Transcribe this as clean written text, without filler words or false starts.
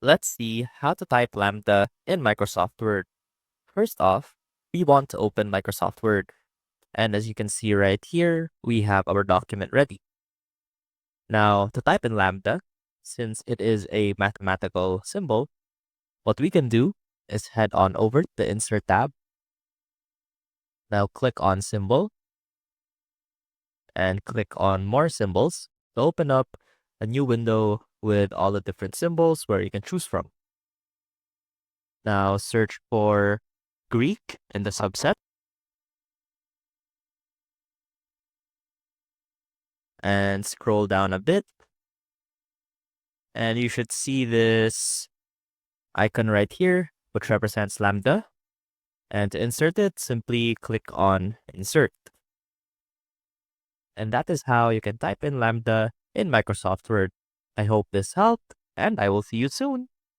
Let's see how to type Lambda in Microsoft Word. First off, we want to open Microsoft Word. And as you can see right here, we have our document ready. Now, to type in Lambda, since it is a mathematical symbol, what we can do is head on over to the Insert tab. Now click on Symbol and click on More Symbols to open up a new window with all the different symbols where you can choose from. Now search for Greek in the subset and scroll down a bit. And you should see this icon right here, which represents Lambda. And to insert it, simply click on Insert. And that is how you can type in Lambda in Microsoft Word. I hope this helped, and I will see you soon.